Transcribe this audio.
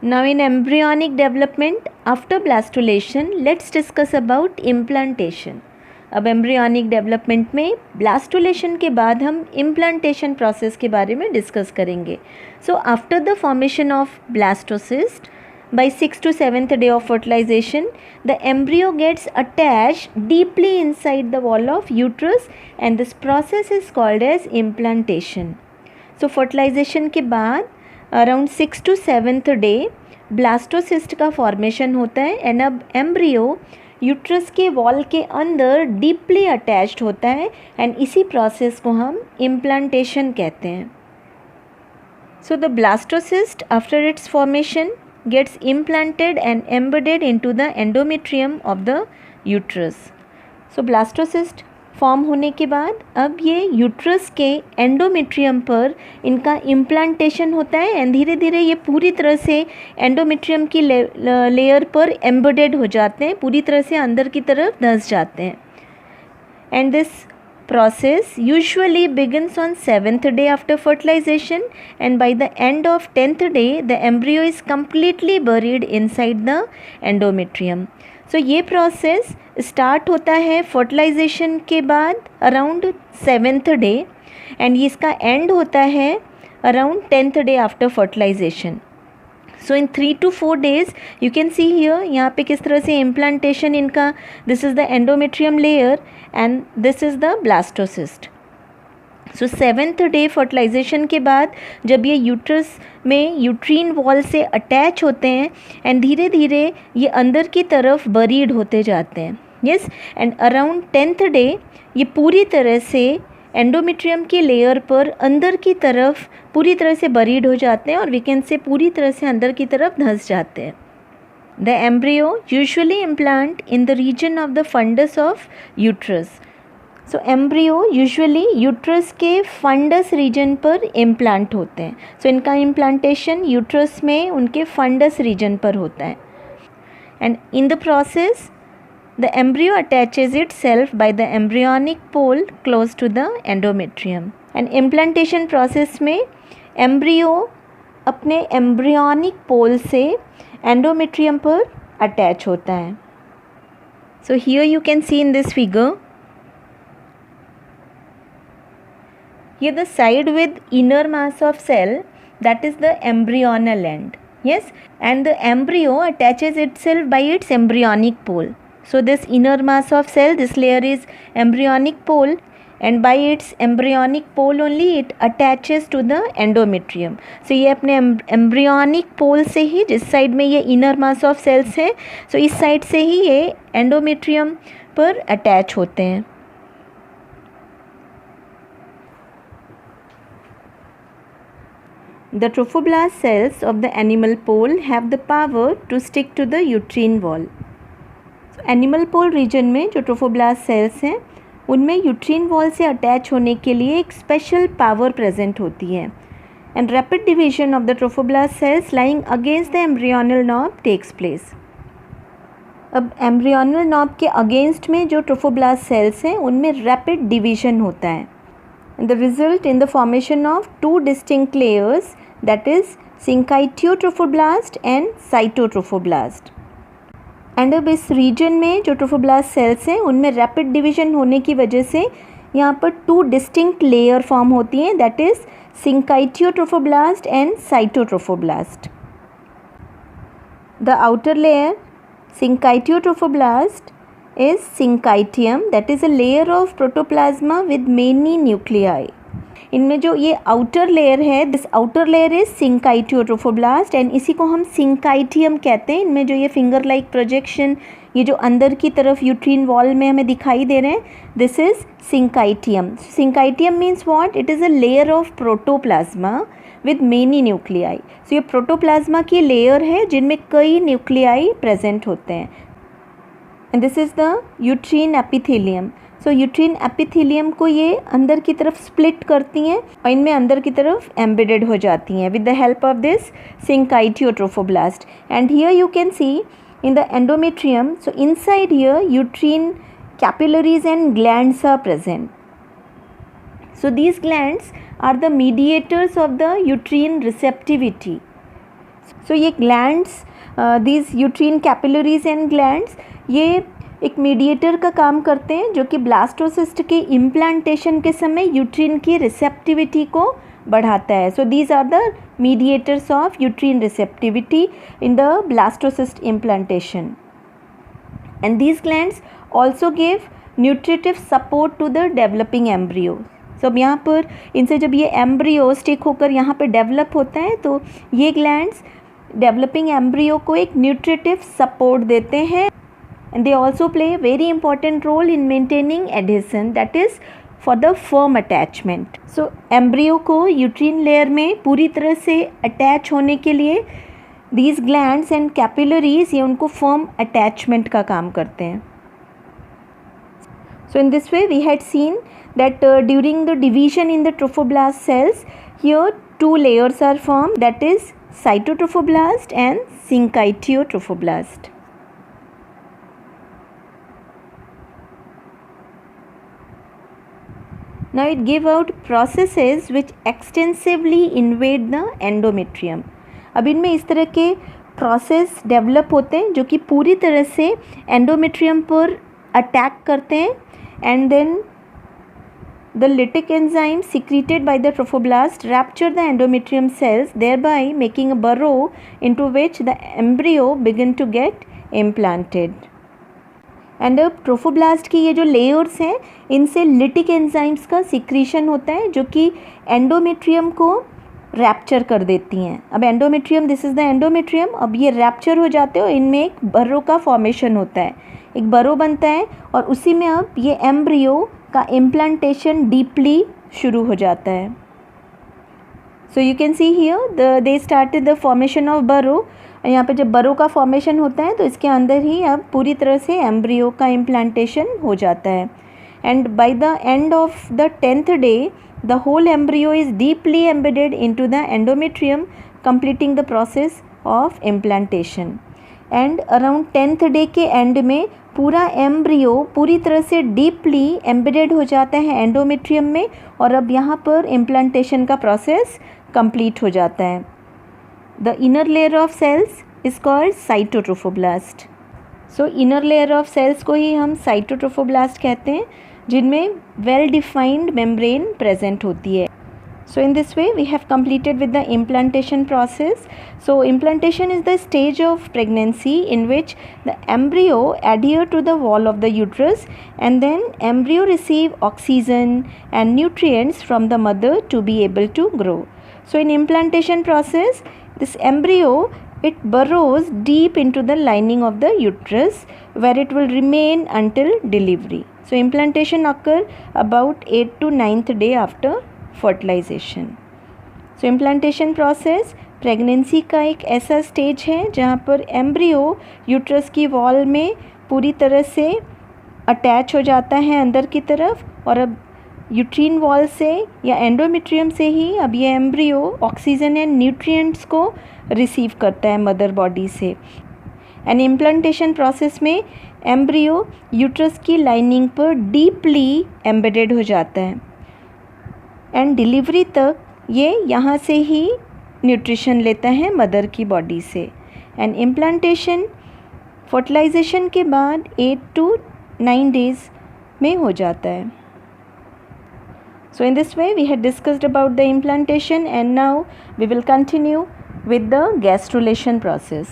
Now in embryonic development after blastulation, let's discuss about implantation. अब embryonic development में blastulation के बाद हम इम्प्लांटेशन प्रोसेस के बारे में डिस्कस करेंगे. So after the formation of blastocyst by 6th to 7th day of fertilization, the embryo gets attached deeply inside the wall of uterus and this process is called as implantation. So fertilization के बाद around 6th to 7th day blastocyst का formation होता है and अब embryo uterus के wall के अंदर deeply attached होता है एंड इसी प्रोसेस को हम इम्प्लांटेशन कहते हैं. So the blastocyst after it's formation gets implanted and embedded into the endometrium of the uterus. So blastocyst form होने के बाद अब ये यूट्रस के एंडोमेट्रियम पर इनका इम्प्लांटेशन होता है एंड धीरे धीरे ये पूरी तरह से एंडोमेट्रियम की लेयर पर एम्बेडेड हो जाते हैं, पूरी तरह से अंदर की तरफ धंस जाते हैं. And this process usually begins on 7th day after fertilization and by the end of 10th day the embryo is completely buried inside the endometrium. So ये process start होता है fertilization के बाद around 7th day and इसका end होता है around 10th day after fertilization. So in 3 to 4 days you can see here यहाँ पे किस तरह से implantation इनका, this is the endometrium layer and this is the blastocyst. So 7th day fertilization के बाद जब ये यूट्रस में यूट्रीन वॉल से अटैच होते हैं एंड धीरे धीरे ये अंदर की तरफ बरीड होते जाते हैं. Yes, and around 10th day ये पूरी तरह से एंडोमेट्रियम की लेयर पर अंदर की तरफ पूरी तरह से बरीड हो जाते हैं और वी कैन से पूरी तरह से अंदर की तरफ धंस जाते हैं. The embryo usually implant in the region of the fundus of uterus. So embryo usually uterus के फंडस रीजन पर इम्प्लांट होते हैं. सो इनका इम्प्लांटेशन यूट्रस में उनके फंडस रीजन पर होता है and in the process the embryo attaches itself by the embryonic pole close to the endometrium. And implantation process में embryo अपने embryonic pole से endometrium पर attach होता है. So here you can see in this figure, here the side with inner mass of cell, that is the embryonal end. Yes, and the embryo attaches itself by its embryonic pole. So this inner mass of cell, this layer is embryonic pole and by its embryonic pole only it attaches to the endometrium. So ये अपने embryonic pole से ही, जिस side में ये inner mass of cells है, so इस side से ही ये endometrium पर attach होते हैं. The trophoblast cells of the animal pole have the power to stick to the uterine wall. Animal pole region में जो ट्रोफोब्लास्ट सेल्स हैं उनमें यूट्रीन वॉल से अटैच होने के लिए एक स्पेशल पावर प्रेजेंट होती है and rapid division of the trophoblast cells lying against the embryonal knob takes place. अब एम्ब्रियोनल नॉब के अगेंस्ट में जो ट्रोफोब्लास्ट सेल्स हैं उनमें रैपिड डिवीजन होता है and the result in the formation of 2 distinct layers, that is syncytiotrophoblast and cytotrophoblast. And अब इस रीजन में जो ट्रोफोब्लास्ट सेल्स हैं उनमें रैपिड डिवीजन होने की वजह से यहाँ पर 2 डिस्टिंक्ट लेयर फॉर्म होती हैं, that is syncytiotrophoblast and cytotrophoblast. The outer layer syncytiotrophoblast is syncytium, that is a layer of protoplasm with many nuclei. इनमें जो ये आउटर लेयर है, this outer layer is syncytiotrophoblast and इसी को हम सिंकाइटियम कहते हैं. इनमें जो ये फिंगर लाइक प्रोजेक्शन, ये जो अंदर की तरफ यूट्रीन वॉल में हमें दिखाई दे रहे हैं, this is syncytium. Syncytium means what? It is a layer of protoplasm with many nuclei. So ये प्रोटोप्लाज्मा की लेयर है जिनमें कई न्यूक्लियाई प्रेजेंट होते हैं and this is the uterine epithelium. So uterine epithelium को ये अंदर की तरफ स्प्लिट करती हैं और इनमें अंदर की तरफ एम्बेडेड हो जाती हैं with the help of this syncytiotrophoblast. And here you can see in the endometrium, so inside here uterine capillaries and glands are present. So these glands are the mediators of the uterine receptivity. सो ये glands, these uterine capillaries and glands, ये एक mediator का काम करते हैं जो कि blastocyst के इम्प्लांटेशन के समय यूट्रीन की रिसेप्टिविटी को बढ़ाता है. So these are the mediators of uterine receptivity in the blastocyst implantation. And these glands also give nutritive support to the developing embryo. So अब यहाँ पर इनसे जब ये एम्ब्रियो स्टिक होकर यहाँ पर डेवलप होता है तो ये ग्लैंड्स डेवलपिंग एम्ब्रियो को एक न्यूट्रिटिव सपोर्ट देते हैं. And they also play a very important role in maintaining adhesion, that is for the firm attachment. So embryo को uterine layer में पूरी तरह से attach होने के लिए these glands and capillaries ये उनको firm attachment का काम करते हैं. So in this way we had seen that during the division in the trophoblast cells, here two layers are formed, that is cytotrophoblast and syncytiotrophoblast. Now it give out processes which extensively invade the endometrium. अब इनमें इस तरह के process develop होते हैं जो कि पूरी तरह से एंडोमेट्रियम पर अटैक करते हैं. And then the lytic enzyme secreted by the trophoblast rapture the endometrium cells, thereby making a burrow into which the embryo begin to get implanted. And अब ट्रोफोब्लास्ट की ये जो लेयर्स हैं इनसे लिटिक एंजाइम्स का secretion होता है जो कि एंडोमेट्रियम को रैप्चर कर देती हैं. अब endometrium, this is the endometrium, अब ये रैप्चर हो जाते हो, इनमें एक बर्रो का फॉर्मेशन होता है, एक बर्रो बनता है और उसी में अब ये एम्ब्रियो का इम्प्लांटेशन डीपली शुरू हो जाता है. So you can see here they started the formation of Burrow. यहाँ पे जब बरो का फॉर्मेशन होता है तो इसके अंदर ही अब पूरी तरह से एम्ब्रियो का इम्प्लांटेशन हो जाता है. And by the end of the 10th day the whole embryo is deeply embedded into the endometrium, completing the process of implantation. And around 10th day के एंड में पूरा एम्ब्रियो पूरी तरह से डीपली एम्बेडेड हो जाता है एंडोमेट्रियम में और अब यहाँ पर इम्प्लांटेशन का प्रोसेस कंप्लीट हो जाता है. The inner layer of cells is called cytotrophoblast. So inner layer of cells को ही हम cytotrophoblast कहते हैं जिनमें well defined membrane present होती है. So in this way we have completed with the implantation process. So implantation is the stage of pregnancy in which the embryo adhere to the wall of the uterus and then embryo receive oxygen and nutrients from the mother to be able to grow. So in implantation process, this embryo, it burrows deep into the lining of the uterus where it will remain until delivery. So implantation occur about 8th to 9th day after fertilization. So implantation process pregnancy का एक ऐसा stage है जहाँ पर embryo uterus की wall में पूरी तरह से अटैच हो जाता है अंदर की तरफ और अब यूट्रीन वॉल से या एंडोमेट्रियम से ही अब ये एम्ब्रियो ऑक्सीजन एंड न्यूट्रिएंट्स को रिसीव करता है मदर बॉडी से. एंड इम्प्लांटेशन प्रोसेस में एम्ब्रियो यूट्रस की लाइनिंग पर डीपली एम्बेडेड हो जाता है एंड डिलीवरी तक ये यहाँ से ही न्यूट्रिशन लेता है मदर की बॉडी से. एंड इम्प्लांटेशन फर्टिलाइजेशन के बाद 8 to 9 days में हो जाता है. So in this way we had discussed about the implantation and now we will continue with the gastrulation process.